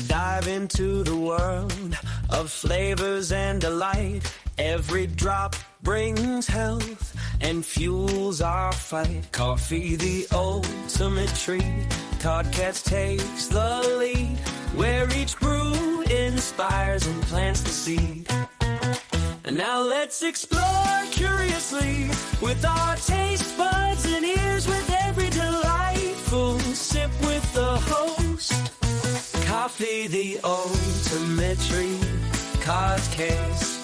Dive into the world of flavors and delight. Every drop brings health and fuels our fight. Coffee, the ultimate treat. Todd Katz takes the lead, where each brew inspires and plants the seed. And now let's explore curiously with our taste buds and ears, with every delightful sip with the host. Coffee, the ultimate treat. Todd Katz.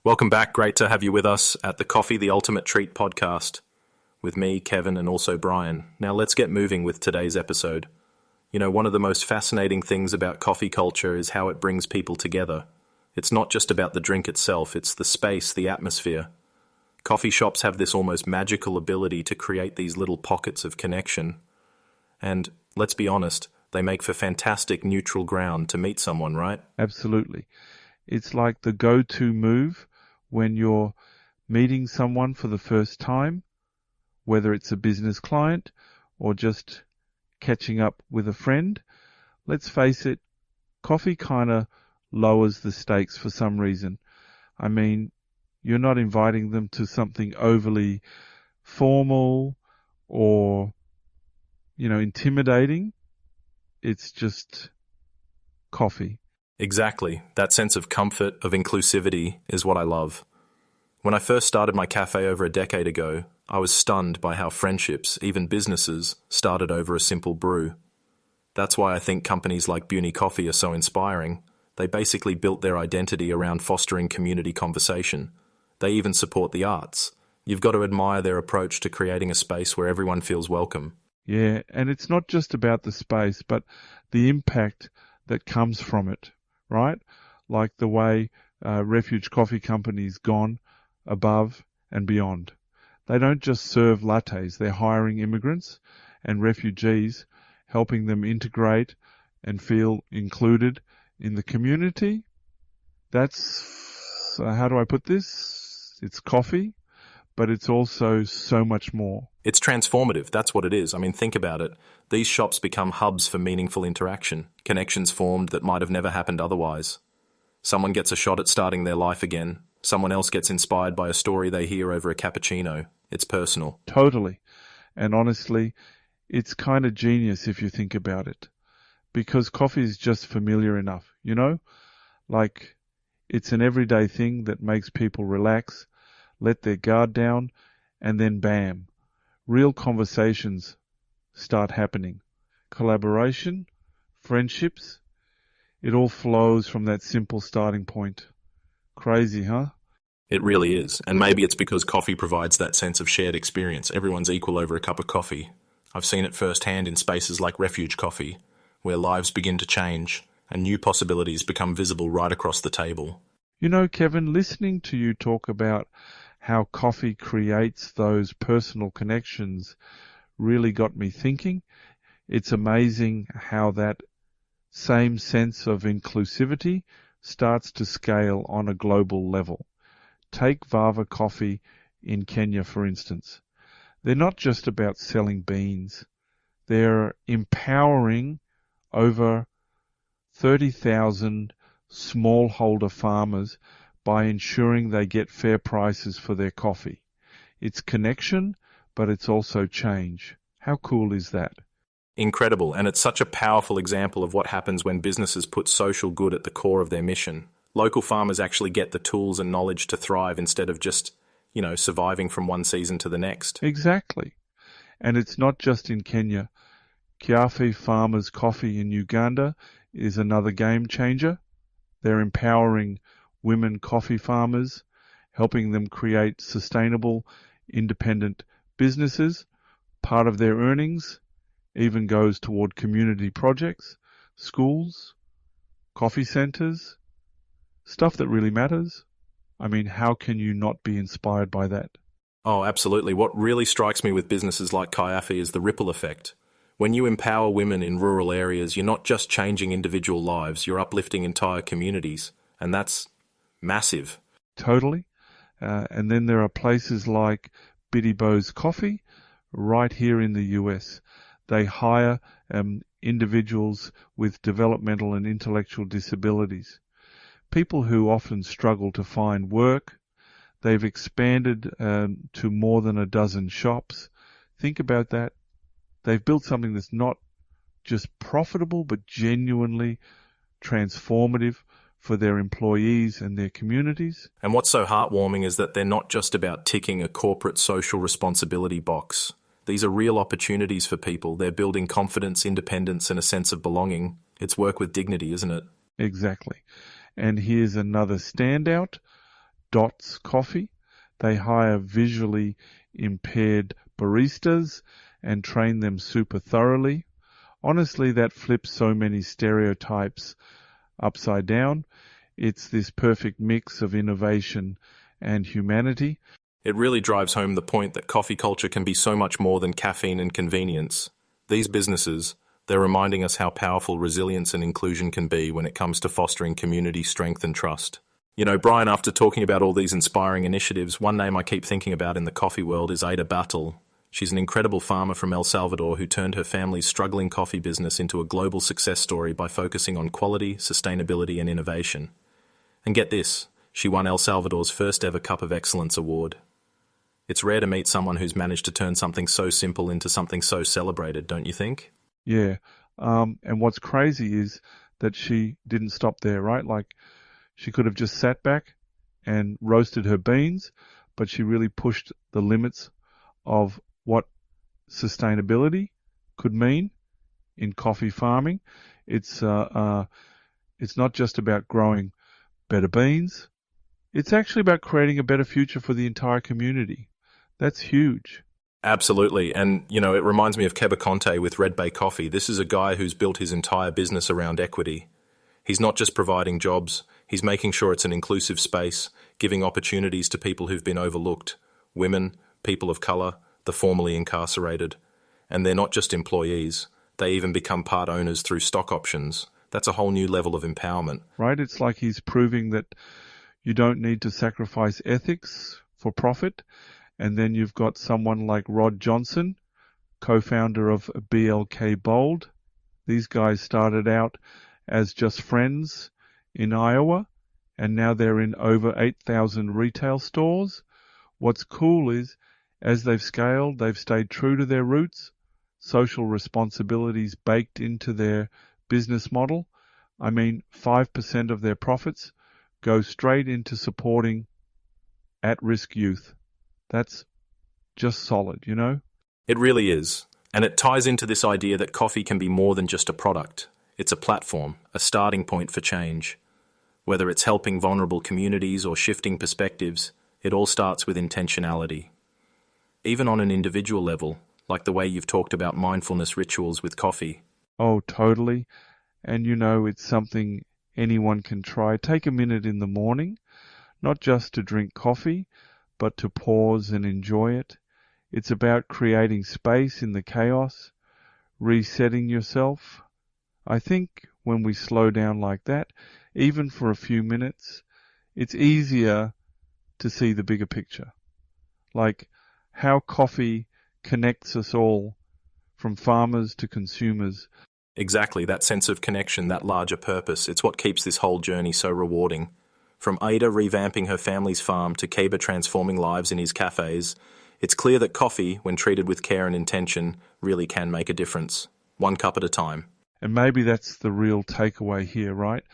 Welcome back. Great to have you with us at the Coffee, the Ultimate Treat podcast with me, Kevin, and also Brian. Now let's get moving with today's episode. You know, one of the most fascinating things about coffee culture is how it brings people together. It's not just about the drink itself, it's the space, the atmosphere. Coffee shops have this almost magical ability to create these little pockets of connection. And let's be honest, they make for fantastic neutral ground to meet someone, right? Absolutely. It's like the go-to move when you're meeting someone for the first time, whether it's a business client or just catching up with a friend. Let's face it, coffee kind of lowers the stakes for some reason. I mean, you're not inviting them to something overly formal or, intimidating. It's just coffee. Exactly. That sense of comfort, of inclusivity, is what I love. When I first started my cafe over a decade ago, I was stunned by how friendships, even businesses, started over a simple brew. That's why I think companies like Buunni Coffee are so inspiring. They basically built their identity around fostering community conversation. They even support the arts. You've got to admire their approach to creating a space where everyone feels welcome. Yeah, and it's not just about the space, but the impact that comes from it, right? Like the way Refuge Coffee Company's gone above and beyond. They don't just serve lattes, they're hiring immigrants and refugees, helping them integrate and feel included in the community. That's, how do I put this? It's coffee, but it's also so much more. It's transformative, that's what it is. I mean, think about it. These shops become hubs for meaningful interaction, connections formed that might have never happened otherwise. Someone gets a shot at starting their life again. Someone else gets inspired by a story they hear over a cappuccino. It's personal. Totally. And honestly, it's kind of genius if you think about it. Because coffee is just familiar enough, Like, it's an everyday thing that makes people relax, let their guard down, and then bam, real conversations start happening. Collaboration, friendships, it all flows from that simple starting point. Crazy, huh? It really is. And maybe it's because coffee provides that sense of shared experience. Everyone's equal over a cup of coffee. I've seen it firsthand in spaces like Refuge Coffee, where lives begin to change and new possibilities become visible right across the table. Kevin, listening to you talk about how coffee creates those personal connections really got me thinking. It's amazing how that same sense of inclusivity starts to scale on a global level. Take Vava Coffee in Kenya, for instance. They're not just about selling beans. They're empowering over 30,000 smallholder farmers by ensuring they get fair prices for their coffee. It's connection, but it's also change. How cool is that? Incredible, and it's such a powerful example of what happens when businesses put social good at the core of their mission. Local farmers actually get the tools and knowledge to thrive instead of just, surviving from one season to the next. Exactly. And it's not just in Kenya. Kiafi Farmers Coffee in Uganda is another game changer. They're empowering women coffee farmers, helping them create sustainable, independent businesses. Part of their earnings even goes toward community projects, schools, coffee centers, stuff that really matters. I mean, how can you not be inspired by that? Oh, absolutely. What really strikes me with businesses like Kiafi is the ripple effect. When you empower women in rural areas, you're not just changing individual lives, you're uplifting entire communities. And that's massive. Totally. And then there are places like Biddy Bo's Coffee right here in the US. They hire individuals with developmental and intellectual disabilities, people who often struggle to find work. They've expanded to more than a dozen shops. Think about that. They've built something that's not just profitable, but genuinely transformative for their employees and their communities. And what's so heartwarming is that they're not just about ticking a corporate social responsibility box. These are real opportunities for people. They're building confidence, independence, and a sense of belonging. It's work with dignity, isn't it? Exactly. And here's another standout, Dots Coffee. They hire visually impaired baristas and train them super thoroughly. Honestly, that flips so many stereotypes upside down. It's this perfect mix of innovation and humanity. It really drives home the point that coffee culture can be so much more than caffeine and convenience. These businesses, they're reminding us how powerful resilience and inclusion can be when it comes to fostering community strength and trust. You know, Brian, after talking about all these inspiring initiatives, one name I keep thinking about in the coffee world is Aida Batlle. She's an incredible farmer from El Salvador who turned her family's struggling coffee business into a global success story by focusing on quality, sustainability, and innovation. And get this, she won El Salvador's first ever Cup of Excellence award. It's rare to meet someone who's managed to turn something so simple into something so celebrated, don't you think? Yeah. And what's crazy is that she didn't stop there, right? Like, she could have just sat back and roasted her beans, but she really pushed the limits of what sustainability could mean in coffee farming. It's not just about growing better beans. It's actually about creating a better future for the entire community. That's huge. Absolutely. And, you know, it reminds me of Keba Conte with Red Bay Coffee. This is a guy who's built his entire business around equity. He's not just providing jobs, he's making sure it's an inclusive space, giving opportunities to people who've been overlooked, women, people of colour, the formerly incarcerated. And they're not just employees, they even become part owners through stock options. That's a whole new level of empowerment. Right? It's like he's proving that you don't need to sacrifice ethics for profit. And then you've got someone like Rod Johnson, co-founder of BLK Bold. These guys started out as just friends in Iowa, and now they're in over 8,000 retail stores. What's cool is, as they've scaled, they've stayed true to their roots, social responsibilities baked into their business model. I mean, 5% of their profits go straight into supporting at-risk youth. That's just solid, you know? It really is. And it ties into this idea that coffee can be more than just a product. It's a platform, a starting point for change. Whether it's helping vulnerable communities or shifting perspectives, it all starts with intentionality. Even on an individual level, like the way you've talked about mindfulness rituals with coffee. Oh, totally. And you know, it's something anyone can try. Take a minute in the morning, not just to drink coffee, but to pause and enjoy it. It's about creating space in the chaos, resetting yourself. I think when we slow down like that, even for a few minutes, it's easier to see the bigger picture. Like how coffee connects us all, from farmers to consumers. Exactly, that sense of connection, that larger purpose. It's what keeps this whole journey so rewarding. From Aida revamping her family's farm to Keba transforming lives in his cafes, it's clear that coffee, when treated with care and intention, really can make a difference, one cup at a time. And maybe that's the real takeaway here, right?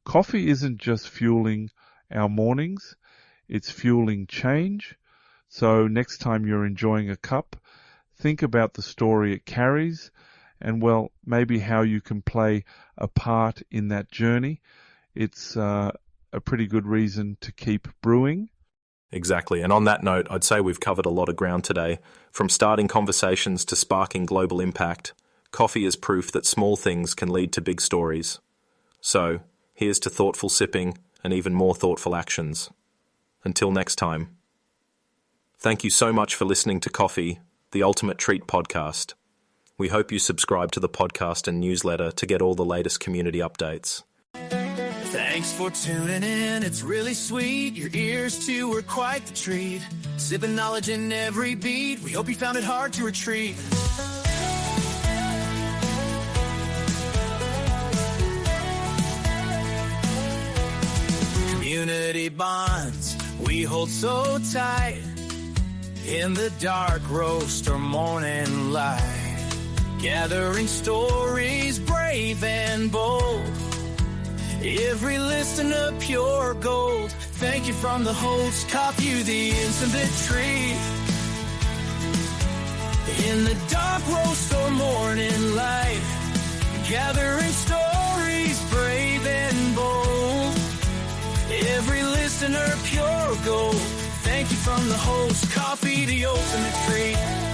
Coffee isn't just fueling our mornings, it's fueling change. So next time you're enjoying a cup, think about the story it carries and, well, maybe how you can play a part in that journey. It's a pretty good reason to keep brewing. Exactly. And on that note, I'd say we've covered a lot of ground today. From starting conversations to sparking global impact, coffee is proof that small things can lead to big stories. So, here's to thoughtful sipping and even more thoughtful actions. Until next time. Thank you so much for listening to Coffee, the Ultimate Treat podcast. We hope you subscribe to the podcast and newsletter to get all the latest community updates. Thanks for tuning in, it's really sweet. Your ears too were quite the treat. Sipping knowledge in every beat. We hope you found it hard to retreat. bonds we hold so tight in the dark roast or morning light, gathering stories brave and bold, every listener pure gold. Thank you from the host, coffee, the instant treat. In the dark roast or morning light, gathering stories brave and bold, every listener pure gold. Thank you from the host, coffee, the ultimate treat.